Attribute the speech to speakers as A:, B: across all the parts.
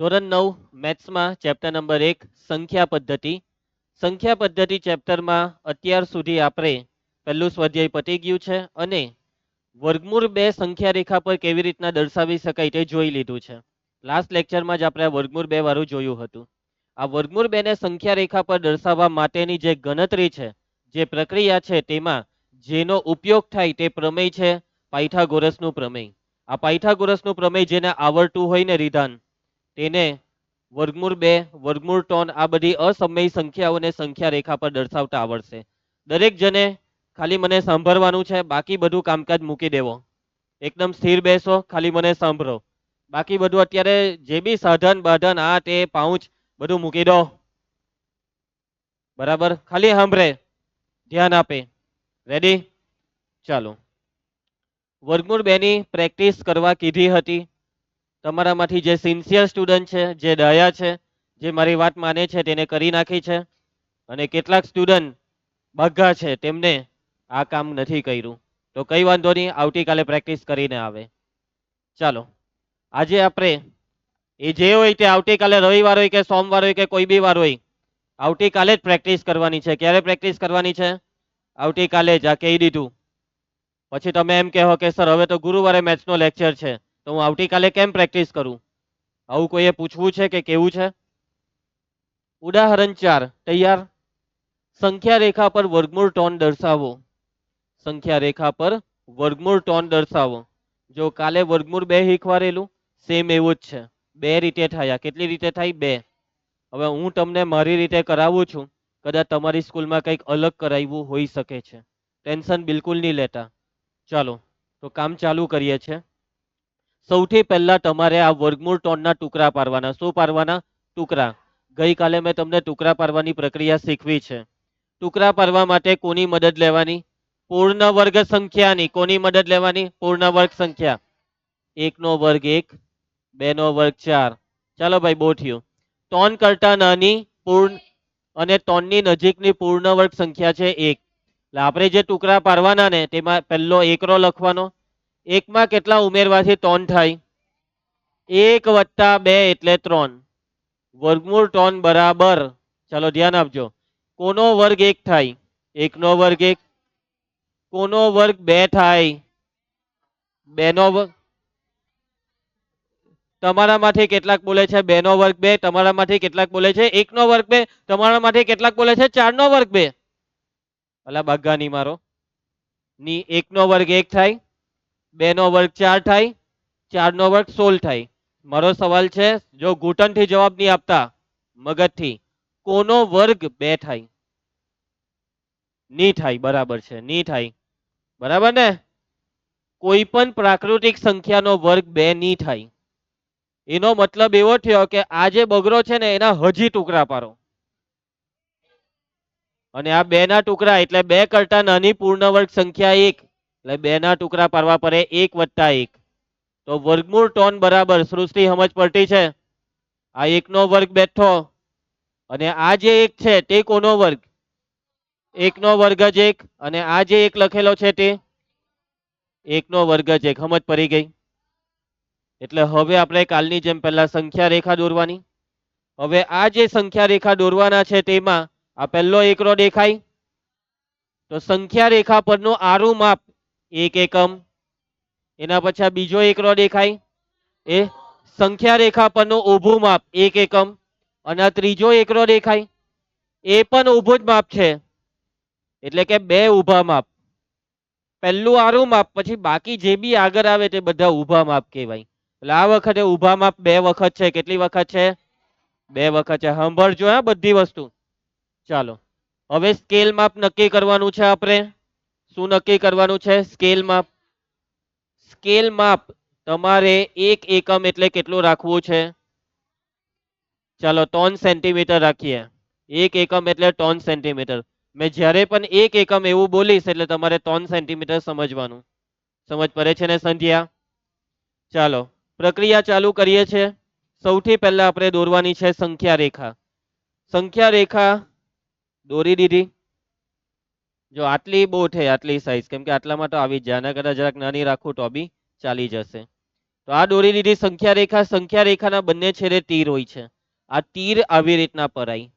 A: ધોરણ 9 મેથ્સમાં chapter number 1 સંખ્યા પદ્ધતિ. સંખ્યા પદ્ધતિ ચેપ્ટરમાં અત્યાર સુધી આપણે પહેલું સ્વાધ્યાય પતી ગયું છે અને વર્ગમૂળ 2 સંખ્યા રેખા પર કેવી રીતના દર્શાવી શકાય તે જોઈ લીધું છે. લાસ્ટ લેક્ચરમાં જ આપણે આ વર્ગમૂળ 2 વાળું જોયું હતું. આ વર્ગમૂળ 2 ને સંખ્યા રેખા પર દર્શાવવા માટેની જે ગણતરી છે, જે પ્રક્રિયા છે, તેમાં જેનો ઉપયોગ થાય તે પ્રમેય છે પાયથાગોરસનું પ્રમેય. આ પાયથાગોરસનું પ્રમેય જેને આવડતું હોય ને વિધાન, તેને વર્ગમૂળ 2 વર્ગમૂળ 3 આ બધી અસમય સંખ્યાઓને સંખ્યા રેખા પર દર્શાવતા આવડશે. દરેક જણે ખાલી મને સાંભળવાનું છે, બાકી બધું કામકાજ મૂકી દેવો. એકદમ સ્થિર બેસો, ખાલી મને સાંભળો. બાકી બધું અત્યારે જે બી સાધન બાધન આ તે પાઉચ બધું મૂકી દો. બરાબર, ખાલી સાંભળે, ધ્યાન આપે. રેડી? ચાલો. વર્ગમૂળ 2 ની પ્રેક્ટિસ કરવા કીધી હતી. તમારામાંથી જે સિન્સિયર સ્ટુડન્ટ છે, જે દયા છે, જે મારી વાત માને છે, તેને કરી નાખી છે. અને કેટલાક સ્ટુડન્ટ બગ્ગા છે, તેમને આ કામ નથી કર્યું. તો કઈ વાંધો નહીં, આવતીકાલે પ્રેક્ટિસ કરીને આવે. ચાલો, આજે આપણે એ જે હોય તે આવતીકાલે રવિવાર હોય કે સોમવાર હોય કે કોઈ બી વાર હોય, આવતીકાલે જ પ્રેક્ટિસ કરવાની છે. ક્યારે પ્રેક્ટિસ કરવાની છે? આવતીકાલે જ. આ કહી દીધું. પછી તમે એમ કહો કે સર હવે તો ગુરુવારે મેથ્સનો લેક્ચર છે, તો હું આવતીકાલે કેમ પ્રેક્ટિસ કરું? આવું કોઈએ પૂછવું છે કે કેવું છે? ઉદાહરણ 4 તૈયાર. સંખ્યા રેખા પર વર્ગમૂળ 3 દર્શાવો. સંખ્યા રેખા પર વર્ગમૂળ 3 દર્શાવો. જો કાલે વર્ગમૂળ 2 શીખવાડેલું સેમ એવું જ છે. બે રીતે થાય. કેટલી રીતે થાય? બે. હવે હું તમને મારી રીતે કરાવું છું, કદાચ તમારી સ્કૂલમાં કંઈક અલગ કરાવ્યું હોઈ શકે છે. ટેન્શન બિલકુલ નહીં લેતા. ચાલો, તો કામ ચાલુ કરીએ છીએ. સૌથી પહેલા તમારે આ વર્ગમૂળ 3 ના ટુકડા પાડવાના. શું પાડવાના? ટુકડા. ગઈકાલે મેં તમને ટુકડા પાડવાની પ્રક્રિયા શીખવી છે. ટુકડા પાડવા માટે કોની મદદ લેવાની? પૂર્ણ વર્ગ સંખ્યાની. કોની મદદ લેવાની? પૂર્ણ વર્ગ સંખ્યા. 1 નો વર્ગ 1, 2 નો વર્ગ 4. ચાલો ભાઈ, બહુ થયું. 3 કરતા નાની પૂર્ણ અને 3 ની નજીકની પૂર્ણ વર્ગ સંખ્યા છે 1. એટલે આપણે જે ટુકડા પાડવાના ને તેમાં પહેલો એકરો લખવાનો. એકમાં કેટલા ઉમેરવાથી 3 થાય? 1 વત્તા 2 એટલે 3. વર્ગમૂળ 3 બરાબર, ચાલો ધ્યાન આપજો, કોનો વર્ગ 1 થાય? 1 નો વર્ગ 1. કોનો વર્ગ 2 થાય? 2 નો વર્ગ. તમારામાંથી કેટલાક બોલે છે 2 નો વર્ગ 2? તમારામાંથી કેટલાક બોલે છે 1 નો વર્ગ 2? તમારામાંથી કેટલાક બોલે છે 4 નો વર્ગ 2? અલા બાગાની મારો ની. 1 નો વર્ગ 1 થાય, 2 નો વર્ગ 4 થાય, 4 નો વર્ગ 16 થાય. મારો સવાલ છે, જો ઘૂંટણથી જવાબ નહીં આપતા, મગજથી, કોનો વર્ગ 2 થાય? ની થાય. બરાબર છે, ની થાય. બરાબર ને? કોઈ પણ પ્રાકૃતિક સંખ્યાનો વર્ગ 2 ની થાય. એનો મતલબ એવો થયો કે આ જે બગડો છે ને એના હજી ટુકડા પાડો. અને આ 2 ના ટુકડા એટલે 2 કરતા નાની પૂર્ણ વર્ગ સંખ્યા 1, એટલે 2 ના ટુકડા પાડવા પડે 1 વત્તા 1. તો વર્ગમૂળ 3 બરાબર, સૃષ્ટિ સમજ પડતી છે? આ 1 નો વર્ગ બેઠો અને આ જે 1 છે તે કોનો વર્ગ? 1 નો વર્ગ જ 1. અને આ જે 1 લખેલો છે તે 1 નો વર્ગ જ 1. સમજ પડી ગઈ? એટલે હવે આપણે કાલની જેમ પહેલા સંખ્યા રેખા દોરવાની. હવે આ જે સંખ્યા રેખા દોરવાના છે તેમાં આ પહેલો એકરો દેખાય, તો સંખ્યા રેખા પરનું આરું માપ 1 એકમ. એના પછી આ બીજો એકરો દેખાય, એ સંખ્યા રેખા પરનું ઊભું માપ 1 એકમ. અને આ ત્રીજો એકરો દેખાય, એ પણ ઊભું જ માપ છે, એટલે કે 2 ઊભા માપ. પહેલું આરું માપ, પછી બાકી જે બી આગળ આવે તે બધા ઊભા માપ કહેવાય. એટલે આ વખતે ઊભા માપ 2 વખત છે. કેટલી વખત છે? 2 વખત છે. સાંભળજો હા બધી વસ્તુ. ચાલો, હવે સ્કેલ માપ નક્કી કરવાનું છે આપણે. શું નક્કી કરવાનું છે? સ્કેલ માપ. સ્કેલ માપ તમારે 1 એકમ એટલે કેટલું રાખવું છે? ચાલો 3 સેન્ટીમીટર રાખીએ. 1 એકમ એટલે 3 સેન્ટીમીટર. મેં જ્યારે પણ 1 એકમ એવું બોલીશ એટલે તમારે 3 સેન્ટીમીટર સમજવાનું. સમજ પડે છે ને સંધ્યા? ચાલો, પ્રક્રિયા ચાલુ કરીએ છીએ. સૌથી પહેલા આપણે દોરવાની છે સંખ્યા રેખા. સંખ્યા રેખા દોરી દીધી. જો આટલી બહુ થઈ, આટલી સાઈઝ, કેમ કે આટલામાં તો આવી જ જાય. આના કરતા જરાક નાની રાખું તો બી ચાલી જશે. તો આ દોરી દીધી સંખ્યા રેખાના બંને છેડે તીર હોય છે. આ તીર આવી રીતના પરાય.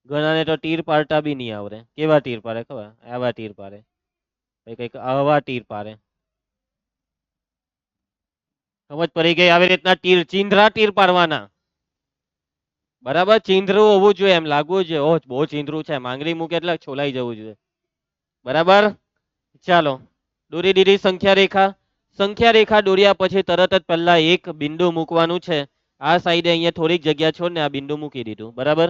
A: ઘણાને તો તીર પાડતા બી નહીં આવડે. કેવા તીર પાડે ખબર? આવા તીર પાડે, કઈક આવા તીર પાડે. સમજ પડી ગઈ? આવી રીતના તીર, ચીંધરા તીર પાડવાના. બરાબર, ચીંધરું હોવું જોઈએ, એમ લાગવું જોઈએ ઓહ બહુ ચીંધરું છે, માંગરી મૂકે એટલે છોલાઈ જવું જોઈએ. બરાબર, ચાલો દોરી દીધી સંખ્યા રેખા દોર્યા પછી તરત જ પહેલા એક બિંદુ મૂકવાનું છે. આ સાઈડે અહીંયા થોડીક જગ્યા છોડ ને આ બિંદુ મૂકી દીધું. બરાબર,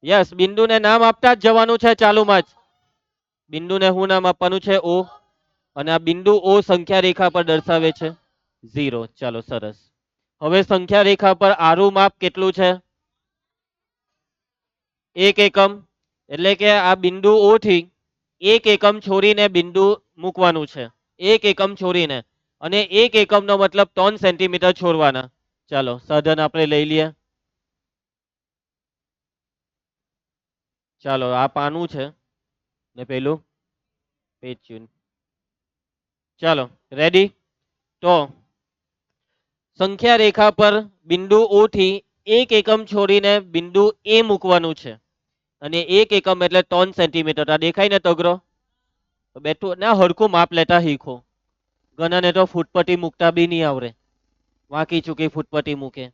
A: યસ, બિંદુને નામ આપતા જ જવાનું છે ચાલુમાં જ. બિંદુને શું નામ આપવાનું છે? ઓ. અને આ બિંદુ ઓ સંખ્યા રેખા પર દર્શાવે છે 0. ચાલો સરસ. હવે સંખ્યા રેખા પર આરું માપ કેટલું છે? 1 એકમ. એટલે કે આ બિંદુ ઓ થી 1 એકમ છોડીને બિંદુ મૂકવાનું છે. 1 એકમ છોડીને, અને 1 એકમ નો મતલબ 3 સેન્ટીમીટર છોડવાના. ચાલો સાધન આપણે લઈ લઈએ. ચાલો આ પાનું છે ને પેલું પેજ. ચાલો રેડી. તો સંખ્યા રેખા પર બિંદુ ઓ થી 1 એકમ છોડીને બિંદુ એ મૂકવાનું છે. અને 1 એકમ એટલે 3 સેન્ટીમીટર. આ દેખાય ને તગરો? બેઠું ના, હરખું માપ લેતા શીખો. ઘણાને તો ફૂટપટ્ટી મૂકતા બી નહીં આવડે, વાંકી ચૂકી ફૂટપટ્ટી મૂકે.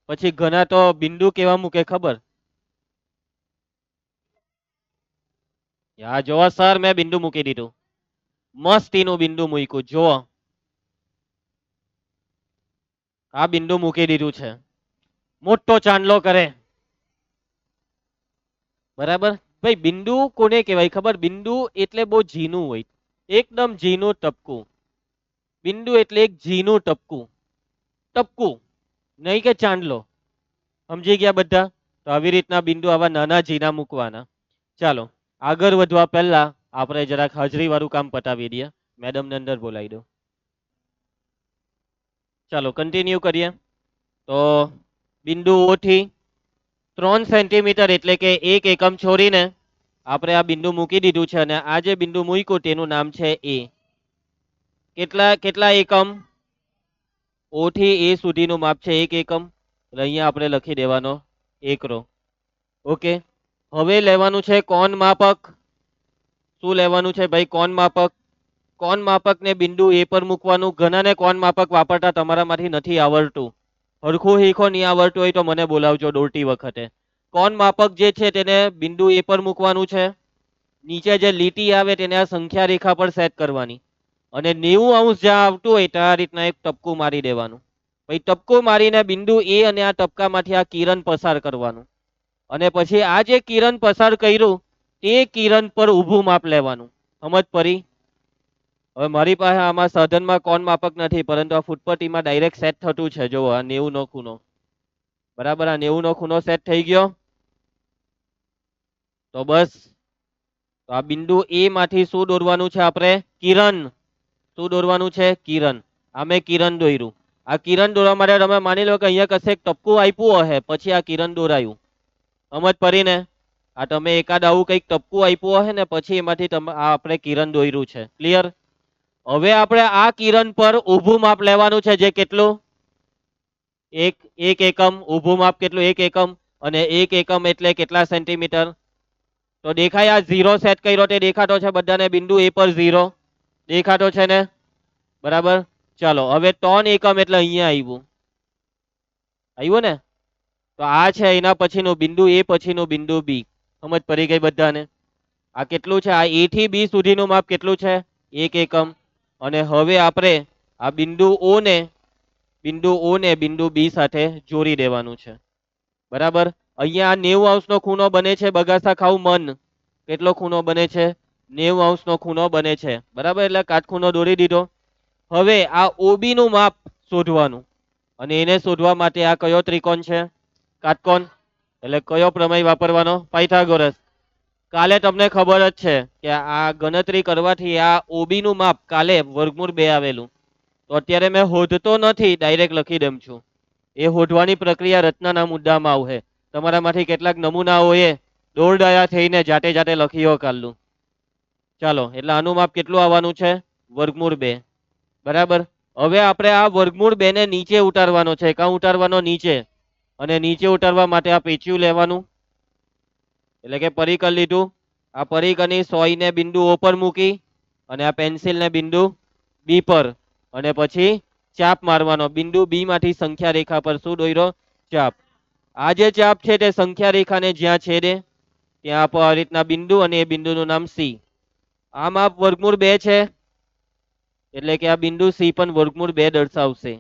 A: પછી ઘણા તો બિંદુ કેવા મૂકે ખબર? આ જોવા સર, મેં બિંદુ મૂકી દીધું. મસ્તીનું બિંદુ મૂક્યું જો. આ બિંદુ મૂકી દીધું છે, મોટો ચાંદલો કરે. બરાબર ભાઈ, બિંદુ કોને કહેવાય ખબર? બિંદુ એટલે બહુ ઝીણું હોય, એકદમ ઝીણું ટપકું. બિંદુ એટલે એક ઝીણું ટપકું. ટપકું નહીં કે ચાંદલો. સમજી ગયા બધા? તો આવી રીતના બિંદુ આવા નાના ઝીણા મૂકવાના. ચાલો આગળ વધવા પહેલા આપણે જરાક હાજરી વાળું કામ પતાવી દઈએ. મેડમ ને અંદર બોલાવી દો. ચાલો કન્ટિન્યુ કરીએ. તો બિંદુ ઓ થી 3 સેન્ટીમીટર એટલે કે 1 એકમ છોડીને આપણે આ બિંદુ મૂકી દીધું છે. અને આ જે બિંદુ મૂક્યું તેનું નામ છે એ. કેટલા કેટલા એકમ? ઓ થી એ સુધીનું માપ છે 1 એકમ. અહીંયા આપણે લખી દેવાનો 1 રો. ઓકે, હવે લેવાનું છે કોણ માપક. શું લેવાનું છે ભાઈ? કોણ માપક. કોણ માપક ને બિંદુ એ પર મૂકવાનું. ઘણાને કોણ માપક વાપરતા તમારામાંથી નથી આવડતું. હરખું શીખો, નહીં આવડતું હોય તો મને બોલાવજો દોડતી વખતે. કોણ માપક જે છે તેને બિંદુ એ પર મૂકવાનું છે. નીચે જે લીટી આવે તેને આ સંખ્યા રેખા પર સેટ કરવાની. અને 90 અંશ જ્યાં આવતું હોય ત્યાં આ રીતના એક ટપકું મારી દેવાનું. પછી ટપકું મારીને બિંદુ એ અને આ ટપકામાંથી આ કિરણ પસાર કરવાનું. અને પછી આ જે કિરણ પસાર કર્યું તે કિરણ પર ઊભું માપ લેવાનું. સમજ પડી? હવે મારી પાસે આમાં સાધનમાં કોણ માપક નથી, પરંતુ આ ફૂટપટ્ટીમાં ડાયરેક્ટ સેટ થતું છે. જો આ 90 નો ખૂણો. બરાબર, આ 90 નો ખૂણો સેટ થઈ ગયો. તો બસ, તો આ બિંદુ એ માંથી શું દોરવાનું છે આપણે? કિરણ. શું દોરવાનું છે? કિરણ. આ મેં કિરણ દોર્યું. આ કિરણ દોરવા માટે તમે માની લો કે અહીંયા કશે ટપકું આપ્યું હશે, પછી આ કિરણ દોરાયું. સમજ પડી ને? આ તમે એકાદ આવું કંઈક ટપકું આપ્યું હશે ને પછી એમાંથી આપણે કિરણ દોર્યું છે. ક્લિયર? હવે આપણે આ કિરણ પર ઊભું માપ લેવાનું છે. જે કેટલું? 1 એકમ. ઊભું માપ કેટલું? 1 એકમ. અને 1 એકમ એટલે કેટલા સેન્ટીમીટર? તો દેખાય? આ 0 સેટ કર્યો તે દેખાતો છે બધાને? બિંદુ એ પર 0 દેખાતો છે ને? બરાબર, ચાલો હવે 3 એકમ એટલે અહીંયા આવ્યું. આવ્યું ને? તો આ છે એના પછીનું બિંદુ એ, પછીનું બિંદુ બી. સમજ પડી ગઈ બધાને? આ કેટલું છે? આ એ થી બી સુધીનું માપ કેટલું છે? 1 એકમ. અને હવે આપણે આ બિંદુ ઓ ને બિંદુ બી સાથે જોડી દેવાનું છે. બરાબર, અહીંયા 90 અંશનો ખૂણો બને છે. બગાસા ખાવ મન. કેટલો ખૂણો બને છે? 90 અંશનો ખૂણો બને છે. બરાબર, એટલે કાટખૂણો દોરી દીધો. હવે આ ઓબી નું માપ શોધવાનું. અને એને શોધવા માટે આ કયો ત્રિકોણ છે? કાટકોણ. એટલે કયો પ્રમેય વાપરવાનો? પાયથાગોરસ. કાલે તમને ખબર જ છે કે આ ગણતરી કરવાથી આ ઓબી નું માપ કાલે વર્ગમૂળ 2 આવેલું. તો અત્યારે મેં હોધતો નથી, ડાયરેક્ટ લખી દઉં છું. એ હોધવાની પ્રક્રિયા રચનાના મુદ્દામાં આવશે. તમારામાંથી કેટલાક નમૂનાઓ એ દોરડાયા થઈને જાતે જાતે લખીઓ કાઢલું. ચાલો, એટલે આનું માપ કેટલું આવવાનું છે? વર્ગમૂળ 2. બરાબર, હવે આપણે આ વર્ગમૂળ 2 ને નીચે ઉતારવાનો છે. કાં ઉતારવાનો? નીચે. અને નીચે ઉતારવા માટે આ પેચિયું લેવાનું, એટલે કે પરિકર લીધું. આ પરિકરની સોયને બિંદુ ઓ પર મૂકી અને આ પેન્સિલને બિંદુ બી પર, અને પછી ચાપ મારવાનો. બિંદુ બી માંથી સંખ્યા રેખા પર શું દોર્યો? ચાપ. આ જે ચાપ છે તે સંખ્યા રેખાને જ્યાં છેદે ત્યાં આપો આ રીતના બિંદુ, અને એ બિંદુનું નામ સી. આ માપ વર્ગમૂળ 2 છે, એટલે કે આ બિંદુ સી પણ વર્ગમૂળ 2 દર્શાવશે.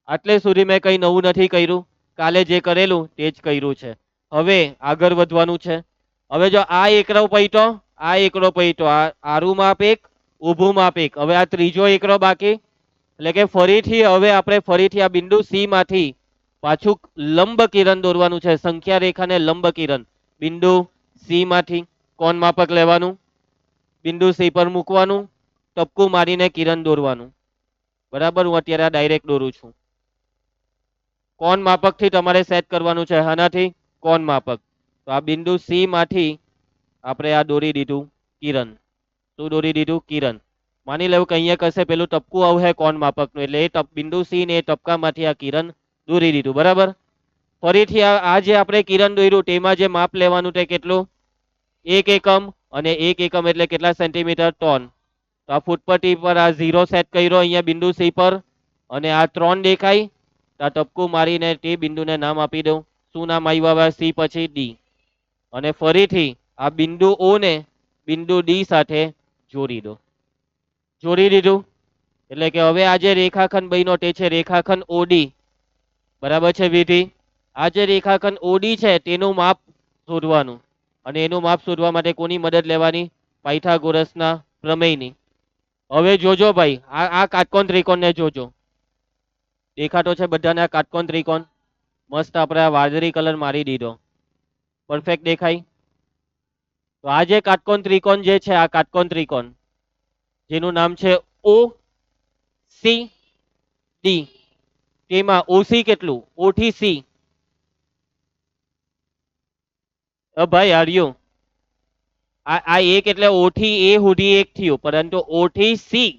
A: આટલે સુધી મેં કઈ નવું નથી કર્યું, કાલે જે કરેલું તે જ કર્યું છે. હવે આગળ વધવાનું છે. હવે જો આ એકડો પૈટો, આ એકડો પૈટો, આ આરું માપ એક, ઊભું માપ એક. હવે આ ત્રીજો એકડો બાકી, એટલે કે ફરીથી હવે આપણે ફરીથી આ બિંદુ સી માંથી પાછું લંબ કિરણ દોરવાનું છે. સંખ્યા રેખાને લંબ કિરણ બિંદુ સી માંથી કોણ માપક લેવાનું, બિંદુ સી પર મૂકવાનું, ટપકું મારીને કિરણ દોરવાનું. બરાબર, હું અત્યારે આ ડાયરેક્ટ દોરું છું. કોણ માપક થી તમારે સેટ કરવાનું છે. આનાથી કોણ માપક. તો આ બિંદુ સી માંથી આપણે આ દોરી દીધું કિરણ. શું દોરી દીધું? કિરણ. માની લેવું કે અહીંયા કશે પેલું ટપકું આવશે કોણ માપકનું, એટલે એ બિંદુ સી ને એ ટપકામાંથી આ કિરણ દોરી દીધું. બરાબર. ફરીથી આ જે આપણે કિરણ દોર્યું તેમાં જે માપ લેવાનું તે કેટલું? 1 એકમ. અને 1 એકમ એટલે કેટલા સેન્ટીમીટર? 3. તો આ ફૂટપટ્ટી પર આ 0 સેટ કર્યો અહીંયા બિંદુ સી પર, અને આ 3 દેખાય. આ ટપકું મારીને તે બિંદુને નામ આપી દઉં. શું નામ આવ્યું હવે? સી પછી ડી. અને ફરીથી આ બિંદુ ઓ ને બિંદુ ડી સાથે જોડી દો. જોડી દીધું, એટલે કે હવે આ જે રેખાખંડ બન્યો તે છે રેખાખંડ ઓડી. બરાબર છે વિધિ? આ જે રેખાખંડ ઓડી છે તેનું માપ શોધવાનું, અને એનું માપ શોધવા માટે કોની મદદ લેવાની? પાયથાગોરસના પ્રમેયની. હવે જોજો ભાઈ, આ કાટકોણ ત્રિકોણને જોજો. દેખાતો છે બધાને આ કાટકોણ ત્રિકોણ? મસ્ત આપણે આ વાદળી કલર મારી દીધો. પરફેક્ટ દેખાય? તો આ જે કાટકોણ ત્રિકોણ જે છે, આ કાટકોણ ત્રિકોણ જેનું નામ છે ઓ સી ડી, તેમાં ઓસી કેટલું? ઓ થી સી. ભાઈ આર્યું, આ એક એટલે ઓ થી એ સુધી એક થયું, પરંતુ ઓ થી સી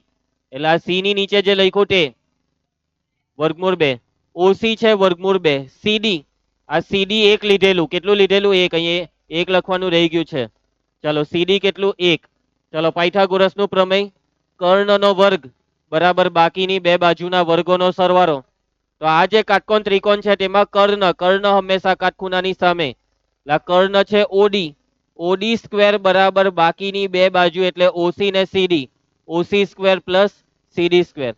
A: એટલે આ સી ની નીચે જે લખ્યું તે વર્ગમૂળ 2. ઓસી છે વર્ગમૂળ 2. સીડી, આ સીડી એક લીધેલું. કેટલું લીધેલું? એક. અહીંયા એક લખવાનું રહી ગયું છે. ચલો સીડી કેટલું? 1. ચલો પાયથાગોરસ નું પ્રમેય, કર્ણનો વર્ગ બરાબર બાકીની બે બાજુના વર્ગોનો સરવાળો. તો આ જે કાટકોણ ત્રિકોણ છે તેમાં કર્ણ હંમેશા કાટખૂણાની સામે. કર્ણ છે ઓડી. ઓડી સ્ક્વેર બરાબર બાકીની બે બાજુ એટલે ઓસી ને સીડી. ઓસી સ્ક્વેર પ્લસ સીડી સ્ક્વેર.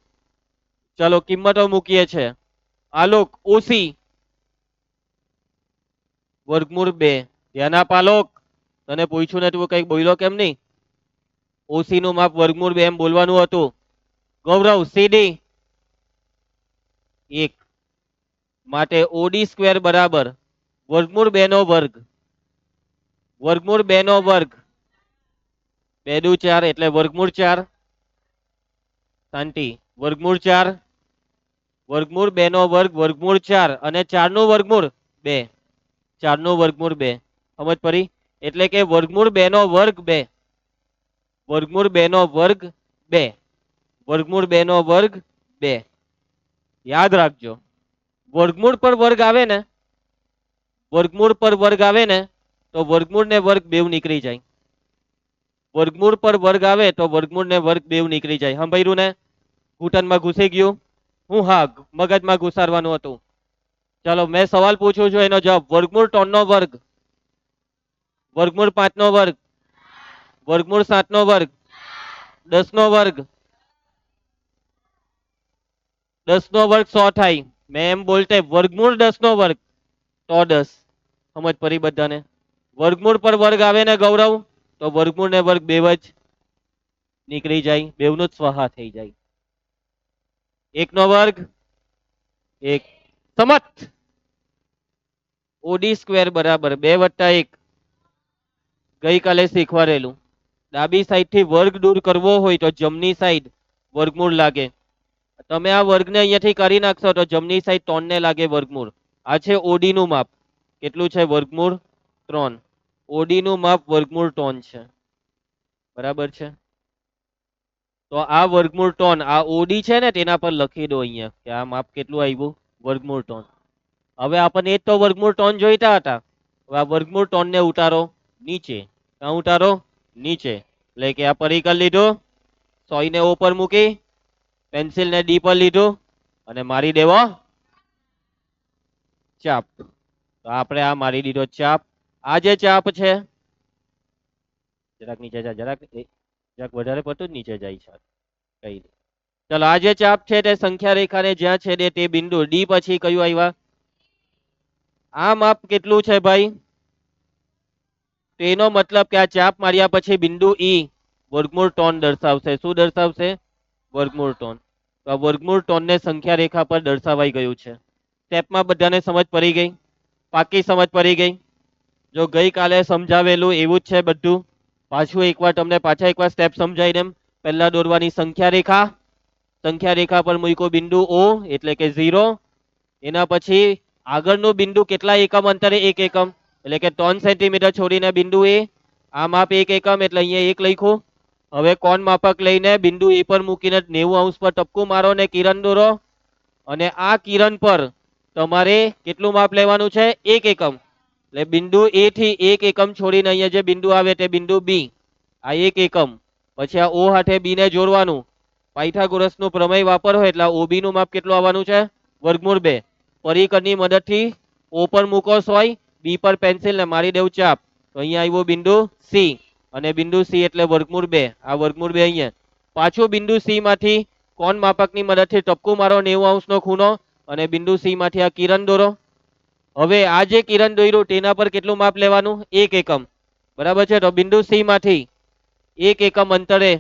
A: ચલો કિંમતો મૂકીએ છે. આલોક ઓસી વર્ગમૂળ 2. ધ્યાન આપ આલોક, તને પૂછ્યું ને તું કઈક બોલ્યો કેમ નહીં? ઓસી નું માપ વર્ગમૂળ 2 એમ બોલવાનું હતું. ગૌરવ સીડી 1 માટે ઓડી સ્ક્વેર બરાબર વર્ગમૂળ 2 નો વર્ગ. વર્ગમૂળ 2 નો વર્ગ 2 દુ 4 એટલે વર્ગમૂળ 4. શાંતિ. વર્ગમૂળ 4, વર્ગમૂળ 2 નો વર્ગ વર્ગમૂળ 4, અને 4 નું વર્ગમૂળ 2. 4 નું વર્ગમૂળ 2. સમજ પડી? એટલે કે વર્ગમૂળ 2 નો વર્ગ 2. વર્ગમૂળ 2 નો વર્ગ 2. વર્ગમૂળ 2 નો વર્ગ 2. યાદ રાખજો. વર્ગમૂળ પર વર્ગ આવે ને, વર્ગમૂળ પર વર્ગ આવે ને તો વર્ગમૂળ ને વર્ગ બેવ નીકળી જાય. વર્ગમૂળ પર વર્ગ આવે તો વર્ગમૂળ ને વર્ગ બેવ નીકળી જાય. સાંભળ્યું ને? ઘૂંટણમાં ઘૂસી ગયું? હું હા મગજમાં ઘુસાડવાનું હતું. ચાલો મેં સવાલ પૂછું છું એનો જવાબ. વર્ગમૂળ 3 નો વર્ગ, વર્ગમૂળ 5 નો વર્ગ, વર્ગમૂળ 7 નો વર્ગ, 10 નો વર્ગ. 10 નો વર્ગ 100 થાય. મેં એમ બોલતે વર્ગમૂળ 10 નો વર્ગ તો 10. સમજ પડી બધાને? વર્ગમૂળ પર વર્ગ આવે ને ગૌરવ તો વર્ગમૂળ ને વર્ગ બેવ જ નીકળી જાય, બેવનું જ સ્વાહા થઈ જાય. 1 નો વર્ગ 1. સમત. ઓડી સ્ક્વેર બરાબર 2 વત્તા 1. ગઈકાલે શીખવાડેલું. ડાબી સાઈડ થી વર્ગ દૂર કરવો હોય તો જમણી સાઈડ વર્ગમૂળ લાગે. તમે આ વર્ગને અહીંયાથી કરી નાખશો તો જમણી સાઈડ 3 ને લાગે વર્ગમૂળ. આ છે ઓડી નું માપ. કેટલું છે? વર્ગમૂળ 3. ઓડી નું માપ વર્ગમૂળ 3 છે. બરાબર છે? તો આ વર્ગમૂળ ટોન આ ઓડી છે ને તેના પર લખી દો અહીંયા કે આ માપ કેટલું આવ્યું વર્ગમૂળ ટોન. હવે આપણને એ જ તો વર્ગમૂળ ટોન જોઈતા હતા. હવે આ વર્ગમૂળ ટોન ને ઉતારો નીચે. ક્યાં ઉતારો? નીચે. એટલે કે આ પરી કરી લીધું, સોયને ઓ પર મૂકી, પેન્સિલ ને ડી પર લીધું અને મારી દેવો ચાપ. તો આપણે આ મારી દીધો ચાપ. આ જે ચાપ છે જરાક નીચે જા, જરાક વધારે પડતું જ નીચે જાય છે કઈ નહીં. ચલો આ જે ચાપ છે તે સંખ્યા રેખાને જ્યાં છેદે તે બિંદુ ડી પછી કયું આવ્યા? આ માપ કેટલું છે ભાઈ? તેનો મતલબ કે આ ચાપ માર્યા પછી બિંદુ ઈ વર્ગમૂળ ટોન દર્શાવશે. શું દર્શાવશે? વર્ગમૂળ ટોન. તો આ વર્ગમૂળ ટોન ને સંખ્યા રેખા પર દર્શાવાઈ ગયું છે. સ્ટેપમાં બધાને સમજ પડી ગઈ? પાકી સમજ પડી ગઈ? જો ગઈકાલે સમજાવેલું એવું જ છે બધું. પાછું એકવાર તમને પાછા એકવાર સ્ટેપ સમજાવી દેમ. પહેલા દોરવાની સંખ્યા રેખા, સંખ્યા રેખા પર મૂક્યો બિંદુ ઓ એટલે કે 0. એના પછી આગળનું બિંદુ કેટલા એકમ અંતરે? 1 એકમ એટલે કે 3 સેન્ટીમીટર છોડીને બિંદુ એ. આ માપ 1 એકમ એટલે અહીંયા 1 લખ્યું. હવે કોણ માપક લઈને બિંદુ એ પર મૂકીને 90° પર ટપકું મારો ને કિરણ દોરો. અને આ કિરણ પર તમારે કેટલું માપ લેવાનું છે? 1 એકમ. એટલે બિંદુ એ થી 1 એકમ છોડીને અહીંયા જે બિંદુ આવે તે બિંદુ બી. આ 1 એકમ. પછી આ ઓ હાથે બી ને જોડવાનું. પાયથાગોરસનું પ્રમેય વાપરો એટલે ઓબી નું માપ કેટલું આવવાનું છે? વર્ગમૂળ 2. પરિકરની મદદથી ઓ પર મૂકો સોય, બી પર પેન્સિલ ને મારી દેવું ચાપ. તો અહીંયા આવ્યું બિંદુ સી. અને બિંદુ સી એટલે વર્ગમૂળ 2. આ વર્ગમૂળ 2 અહીંયા. પાછું બિંદુ સી માંથી કોણ માપકની મદદથી ટપકું મારો 90° નો ખૂણો અને બિંદુ સી માંથી આ કિરણ દોરો. હવે આ જે કિરણ દોર્યું તેના પર કેટલું માપ લેવાનું? 1 એકમ. બરાબર છે. તો બિંદુ સી માંથી 1 એકમ અંતરે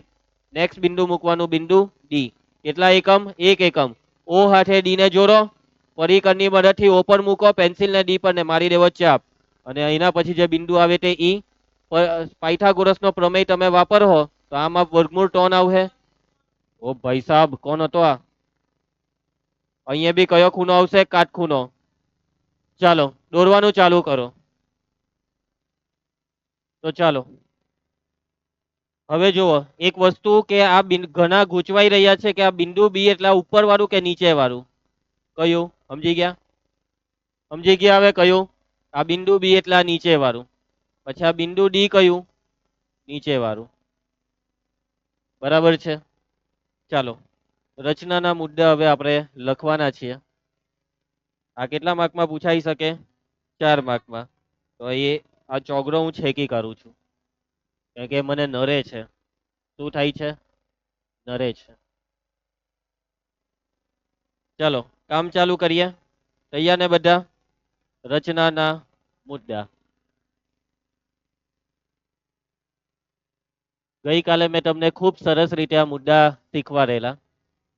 A: નેક્સ્ટ બિંદુ મૂકવાનું બિંદુ ડી. કેટલા એકમ? 1 એકમ. ઓ હાથે ડી ને જોડો, પરિકરની મદદથી ઓ પર મૂકો, પેન્સિલ ને ડી પર ને મારી દેવો ચાપ. અને એના પછી જે બિંદુ આવે તે ઈ. પાયથાગોરસ નો પ્રમેય તમે વાપરો તો આમાં વર્ગમૂળ ટોન આવશે. ઓ ભાઈ સાહેબ કોણ હતો આ? અહીંયા બી કયો ખૂણો આવશે? કાટખૂણો. ચાલો દોરવાનું ચાલુ કરો. તો ચાલો હવે જુઓ એક વસ્તુ કે આ ઘણા ગૂંચવાઈ રહ્યા છે કે આ બિંદુ બી એટલે ઉપર વાળું કે નીચે વાળું? કયું? સમજી ગયા? સમજી ગયા હવે કયું? આ બિંદુ બી એટલે આ નીચે વાળું. પછી આ બિંદુ ડી કયું? નીચે વાળું. બરાબર છે. ચાલો રચનાના મુદ્દા હવે આપણે લખવાના છીએ. આ કેટલા માર્કમાં પૂછાઈ શકે? 4 માર્કમાં. તો એ આ ચોગડો હું છેકી કરું છું કારણ કે મને નરે છે. શું થાય છે? નરે છે. ચાલો કામ ચાલુ કરીએ. તૈયાર ને બધા? રચનાના મુદ્દા. ગઈકાલે મેં તમને ખૂબ સરસ રીતે આ મુદ્દા શીખવાડેલા.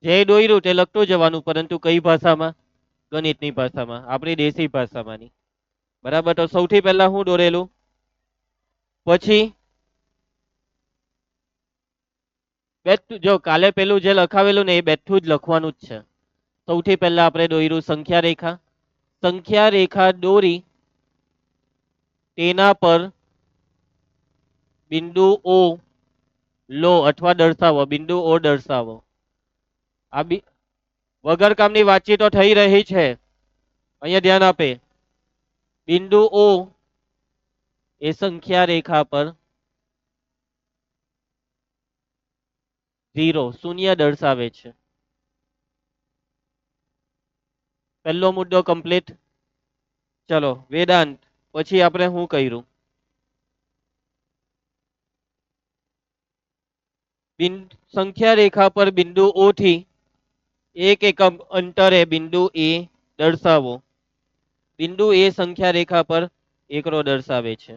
A: જે દોર્યું તે લખતું જવાનું, પરંતુ કઈ ભાષામાં? ગણિતની ભાષામાં, આપણી દેશી ભાષામાંની. બરાબર. તો સૌથી પહેલા હું દોરેલું, પછી જો કાલે પેલું જે લખાવેલું ને એ બેઠું જ લખવાનું જ છે. સૌથી પહેલા આપણે દોર્યું સંખ્યા રેખા. સંખ્યા રેખા દોરી તેના પર બિંદુ ઓ લો અથવા દર્શાવો. બિંદુ ઓ દર્શાવો. આ વગર કામની વાતચીતો થઈ રહી છે. અહીંયા ધ્યાન આપે. બિંદુ ઓ એ સંખ્યા રેખા પર 0 શૂન્ય દર્શાવે છે. પહેલો મુદ્દો કમ્પ્લીટ. ચલો વેદાંત પછી આપણે શું કર્યું? સંખ્યા રેખા પર બિંદુ ઓ થી 1 એકમ અંતરે બિંદુ એ દર્શાવો. બિંદુ એ સંખ્યા રેખા પર એકડો દર્શાવે છે.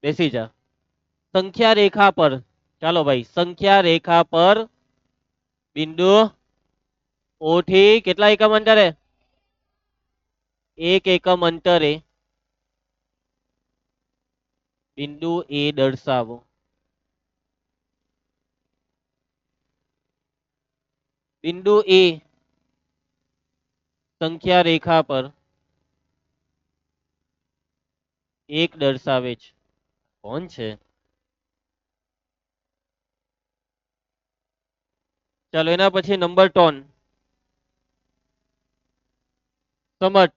A: બેસી જા. સંખ્યા રેખા પર, ચાલો ભાઈ, સંખ્યા રેખા પર બિંદુ ઓ થી કેટલા એકમ અંતરે? 1 એકમ અંતરે બિંદુ એ દર્શાવો. બિંદુ એ સંખ્યા રેખા પર 1 દર્શાવે છે. કોણ છે? ચાલો એના પછી નંબર 3 સમટ.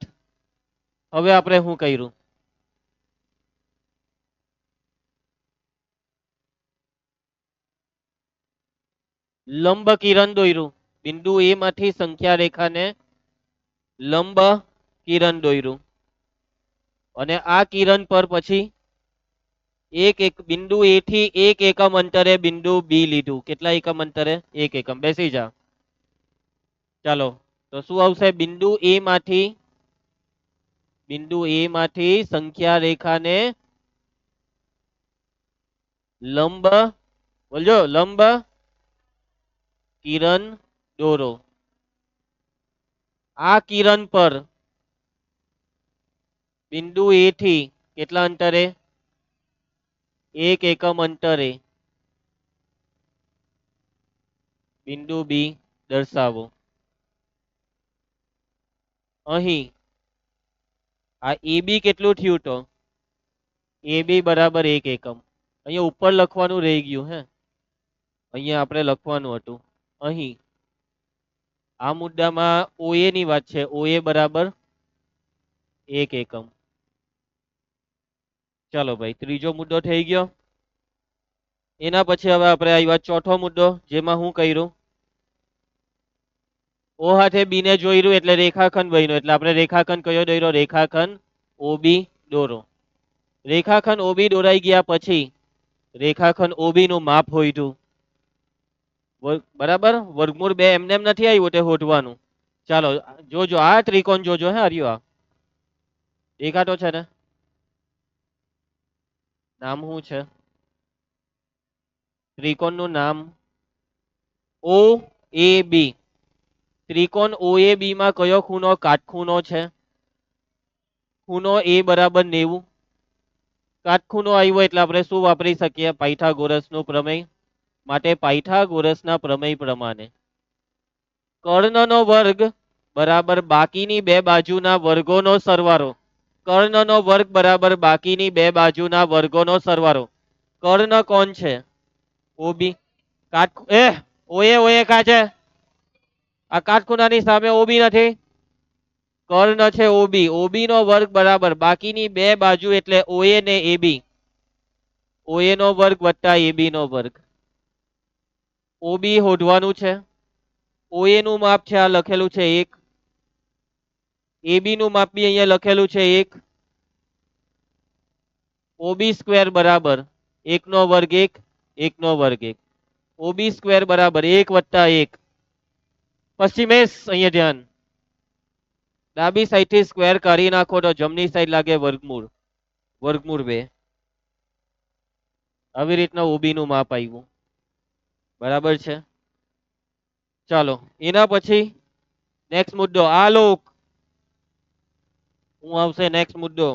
A: હવે આપણે શું કર્યું? લંબ કિરણ દોર્યું. બિંદુ એ માંથી સંખ્યા રેખાને લંબ કિરણ દોર્યું અને આ કિરણ પર પછી એક બિંદુ એ થી એક એકમ અંતરે બિંદુ બી લીધું. કેટલા એકમ અંતરે? એક એકમ. બેસી જા. ચાલો તો શું આવશે? બિંદુ એ માંથી સંખ્યા રેખાને લંબ, બોલજો, લંબ કિરણ દોરો. આ કિરણ પર બિંદુ એ થી કેટલા અંતરે? એક એકમ અંતરે બિંદુ બી દર્શાવો. અહીં આ એ બી કેટલું થયું? તો એ બી બરાબર એક એકમ. અહીંયા ઉપર લખવાનું રહી ગયું. હે, અહીંયા આપણે લખવાનું હતું. અહીં આ મુદ્દામાં ઓએ ની વાત છે. ઓએ બરાબર એક એકમ. ચાલો ભાઈ, ત્રીજો મુદ્દો થઈ ગયો. એના પછી હવે આપણે આવ્યા ચોથો મુદ્દો, જેમાં હું કર્યું? ઓ હાથે બી ને જોઈ એટલે રેખાખંડ બન્યો. એટલે આપણે રેખાખંડ કયો દોર્યો? રેખાખંડ ઓબી દોરો. રેખાખંડ ઓબી દોરાઈ ગયા પછી રેખાખંડ ઓબી નું માપ હોઈતું. બરાબર, વર્ગમૂળ 2 એમને એમ નથી આવ્યું, તે શોધવાનું. ચાલો જોજો, આ ત્રિકોણ જોજો. હે હરિયો, આ દેખાતો છે ને? નામ શું છે ત્રિકોણ નું? નામ ઓ એ બી. ત્રિકોણ ઓ એ બી માં કયો ખૂણો કાટખૂણો છે? ખૂણો એ બરાબર 90. કાટખૂણો આવ્યો એટલે આપણે શું વાપરી શકીએ? પાયથાગોરસ નું પ્રમેય. માટે પાયથાગોરસ ના પ્રમેય પ્રમાણે કર્ણનો વર્ગ બરાબર બાકીની બે બાજુના વર્ગોનો સરવાળો. કર્ણનો વર્ગ બરાબર બાકીની બે બાજુના વર્ગોનો સરવાળો. કર્ણ કોણ છે? ઓબી. કાટ એ ઓએ ઓએ કા છે? આ કાટખૂણાની સામે ઓબી નથી. કર્ણ છે ઓબી. ઓબી નો વર્ગ બરાબર બાકીની બે બાજુ એટલે ઓએ ને એબી. ઓએ નો વર્ગ વત્તા એબી નો વર્ગ. ઓબી શોધવાનું છે. ઓએ નું માપ છે, આ લખેલું છે 1. એબી નું માપ બી અહીંયા લખેલું છે 1. ઓબી સ્ક્વેર બરાબર 1 નો વર્ગ 1, 1 નો વર્ગ 1. ઓબી સ્ક્વેર બરાબર 1 વત્તા 1. પશ્ચિમેશ અહીંયા ધ્યાન. ડાબી સાઈડ થી સ્ક્વેર કાઢી નાખો તો જમણી સાઈડ લાગે વર્ગમૂળ. વર્ગમૂળ 2. આવી રીતના ઓબી નું માપ આવ્યું. બરાબર છે. ચાલો એના પછી નેક્સ્ટ મુદ્દો. આ લોક હું આવશે નેક્સ્ટ મુદ્દો.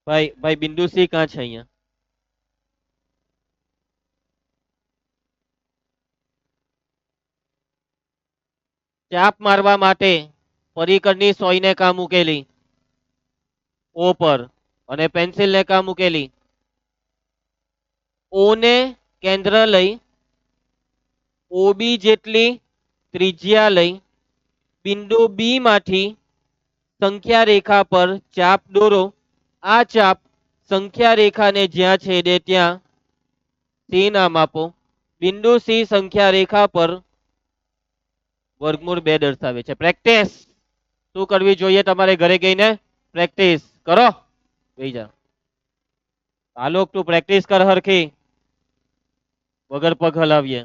A: ભાઈ ભાઈ બિંદુ સી ક્યાં છે? અહીંયા ચાપ મારવા માટે પરિકરની સોયને કાં મૂકેલી? ઓ પર. અને પેન્સિલ ને કાં મૂકેલી? ઓ ને કેન્દ્ર લઈ ઓબી જેટલી ત્રિજ્યા લઈ બિંદુ બી માંથી સંખ્યા રેખા પર ચાપ દોરો. આ ચાપ સંખ્યા રેખાને જ્યાં છેદે ત્યાં સી નામ આપો. બિંદુ સી સંખ્યા રેખા પર વર્ગમૂળ 2 દર્શાવે છે. પ્રેક્ટિસ શું કરવી જોઈએ તમારે? ઘરે ગઈને પ્રેક્ટિસ કરો. જા આલોક, તું પ્રેક્ટિસ કર હરખી, વગર પગ હલાવીએ.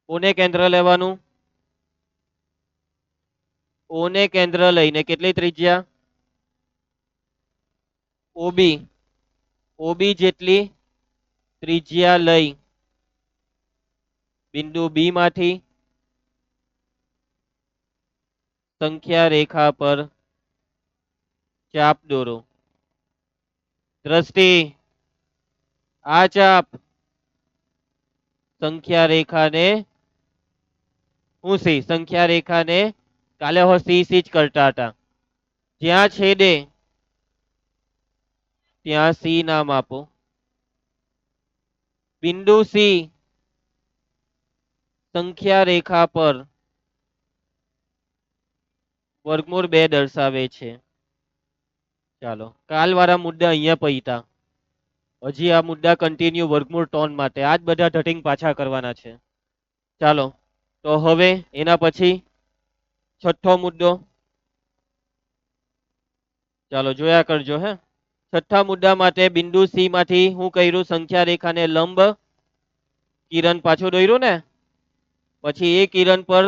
A: કોને કેન્દ્ર લેવાનું? ઓને કેન્દ્ર લઈને કેટલી ત્રિજ્યા? ઓબી. ઓબી જેટલી ત્રિજ્યા લઈ બિંદુ બી માંથી સંખ્યા રેખા પર ચાપ દોરો. દ્રષ્ટિ, આ ચાપ સંખ્યા રેખાને હું સી સંખ્યા રેખાને કાલે હો સી સી જ કરતા હતા. જ્યાં છેદે ત્યાં સી નામ આપો. બિંદુ સી સંખ્યા રેખા પર વર્ગમૂળ 2 દર્શાવે છે. ચાલો કાલવાળા મુદ્દા અહીંયા પૈતા. હજી આ મુદ્દા કન્ટિન્યુ વર્ગમૂળ 3 માટે. આ જ બધા ધટિંગ પાછા કરવાના છે. ચાલો તો હવે એના પછી છઠ્ઠો મુદ્દો. ચાલો જોયા કરજો હે. છઠ્ઠા મુદ્દા માટે બિંદુ સી માંથી હું કર્યું, સંખ્યા રેખાને લંબ કિરણ પાછું દોર્યું ને, પછી એ કિરણ પર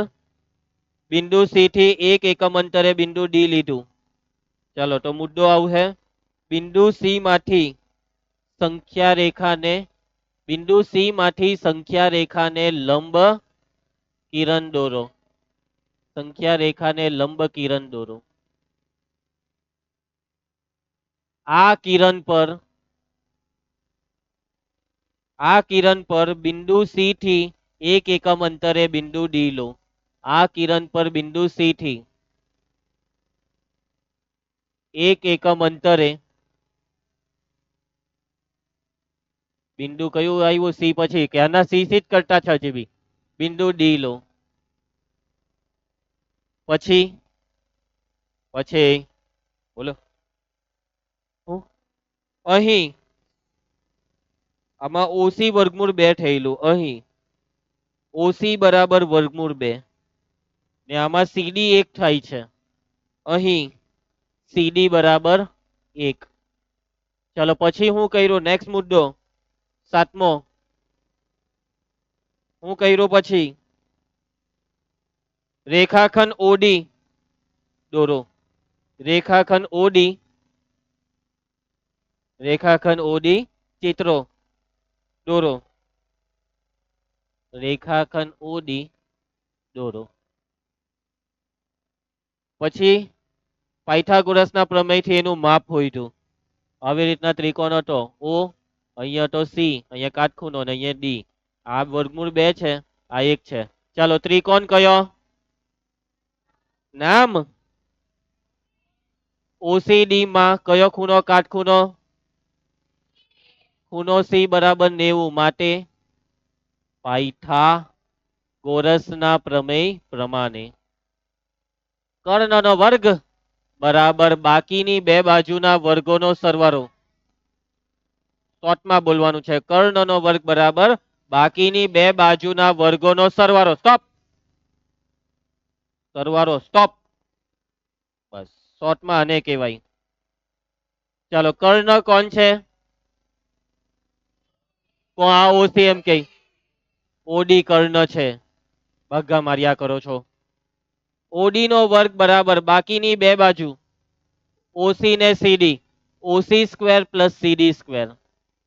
A: બિંદુ સી થી 1 એકમ અંતરે બિંદુ ડી લીધું. ચાલો તો મુદ્દો આવું હે, બિંદુ સી માંથી સંખ્યા રેખાને બિંદુ સી માંથી સંખ્યા રેખાને લંબ કિરણ દોરો. સંખ્યા રેખાને લંબ કિરણ દોરો. આ કિરણ પર બિંદુ સી થી 1 એકમ અંતરે બિંદુ ડી લો. આ કિરણ પર બિંદુ સી થી 1 એકમ અંતરે બિંદુ કયું આવ્યું, સી પછી કે આના સી થી જ કરતા છે હજી બી. બિંદુ ડી લો. પછી બોલો અહીં આમાં ઓસી વર્ગમૂળ 2 થયેલું. અહીં ઓસી બરાબર વર્ગમૂળ 2 ને આમાં સીડી 1 થાય છે. અહીં સીડી બરાબર 1. ચાલો પછી હું કર્યું, નેક્સ્ટ મુદ્દો સાતમો. હું કર્યું પછી રેખાખંડ ઓડી દોરો. રેખાખંડ ઓડી ચિત્રો દોરો. રેખાખંડ ઓડી દોરો. પછી પાયથાગોરસના પ્રમેયથી એનું માપ હોઈતું. આવી રીતના ત્રિકોણ હતો ઓ, અહીંયા તો સી, અહીંયા કાટખૂણો ને અહીંયા ડી. આ વર્ગમૂળ 2 છે, આ 1 છે. ચાલો ત્રિકોણ કયો? નામ ઓસીડી માં કયો ખૂણો કાટખૂણો? ખૂણો સી બરાબર 90. માટે પાયથાગોરસના પ્રમેય પ્રમાણે કર્ણનો વર્ગ બરાબર બાકીની બે બાજુના વર્ગોનો સરવાળો. શોર્ટમાં બોલવાનું છે, કર્ણનો વર્ગ બરાબર બાકીની બે બાજુના વર્ગોનો સરવાળો. સ્ટોપ. સરવાળો સ્ટોપ. બસ શોર્ટમાં આને કહેવાય. ચાલો કર્ણ કોણ છે? આ ઓસી એમ કે ઓડી કર્ણ છે. ભાગા માર્યા કરો છો. ઓડી નો વર્ગ બરાબર બાકીની બે બાજુ ઓસી ને સીડી, ઓસી સ્ક્વેર પ્લસ સીડી સ્ક્વેર.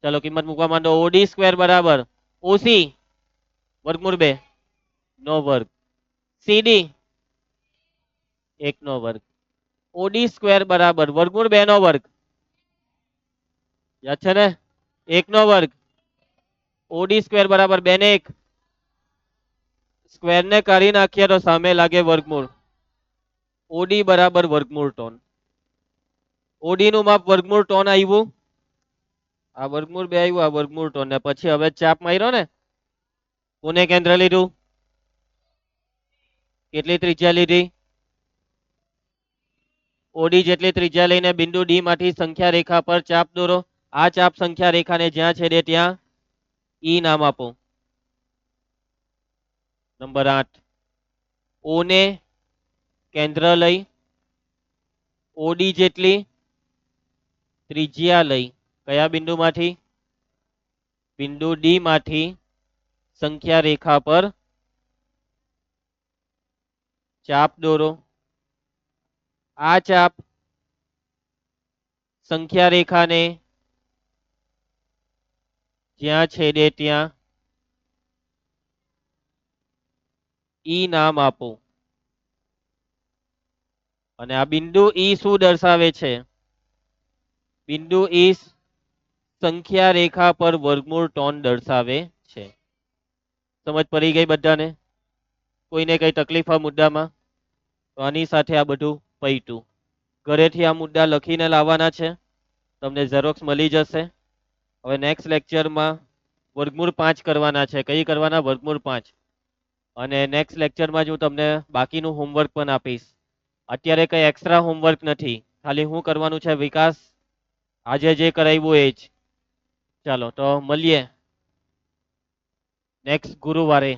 A: ચાલો કિંમત મૂકવા માંડો. ઓડી સ્ક્વેર બરાબર ઓસી વર્ગમૂળ 2 નો વર્ગ, સીડી 1 નો વર્ગ. ઓડી સ્ક્વેર બરાબર વર્ગમૂળ 2 નો વર્ગ, યાદ છે ને? 1 નો વર્ગ. ઓડી સ્ક્વેર બરાબર 2 ને 1. સ્ક્વેર ને કાઢી નાખીએ તો સામે લાગે વર્ગમૂળ. ઓડી બરાબર વર્ગમૂળ 3. ઓડી નું માપ વર્ગમૂળ 3 આવ્યું. આ વર્ગમૂળ 2 આવ્યું, આ વર્ગમૂળ 3 ને પછી હવે ચાપ માર્યો ને, કોને કેન્દ્ર લીધું? કેટલી ત્રિજ્યા લીધી? ઓડી જેટલી ત્રિજ્યા લઈને બિંદુ ડી માંથી સંખ્યા રેખા પર ચાપ દોરો. આ ચાપ સંખ્યા રેખાને જ્યાં છેદે ત્યાં ઈ નામ આપો. નંબર 8. ઓ ને કેન્દ્ર લઈ ઓડી જેટલી ત્રિજ્યા લઈ કયા બિંદુ માંથી? બિંદુ ડી માંથી સંખ્યા રેખા પર ચાપ દોરો. આ ચાપ સંખ્યા રેખાને જ્યાં છેદે ત્યાં ઈ નામ આપો. અને આ બિંદુ ઈ શું દર્શાવે છે? બિંદુ ઈ સંખ્યા રેખા પર વર્ગમૂળ 3 દર્શાવે છે. સમજ પડી ગઈ બધાને? કોઈને કઈ તકલીફ આ મુદ્દામાં? તો આની સાથે આ બધું પૈતું. ઘરેથી આ મુદ્દા લખીને લાવવાના છે. તમને ઝેરોક્સ મળી જશે. હવે નેક્સ્ટ લેક્ચરમાં વર્ગમૂળ 5 કરવાના છે. કઈ કરવાના? વર્ગમૂળ 5. અને નેક્સ્ટ લેક્ચરમાં જ હું તમને બાકીનું હોમવર્ક પણ આપીશ. અત્યારે કઈ એક્સ્ટ્રા હોમવર્ક નથી, ખાલી શું કરવાનું છે વિકાસ, આજે જે કરાવ્યું એ જ. ચાલો તો મળીએ નેક્સ્ટ ગુરુવારે.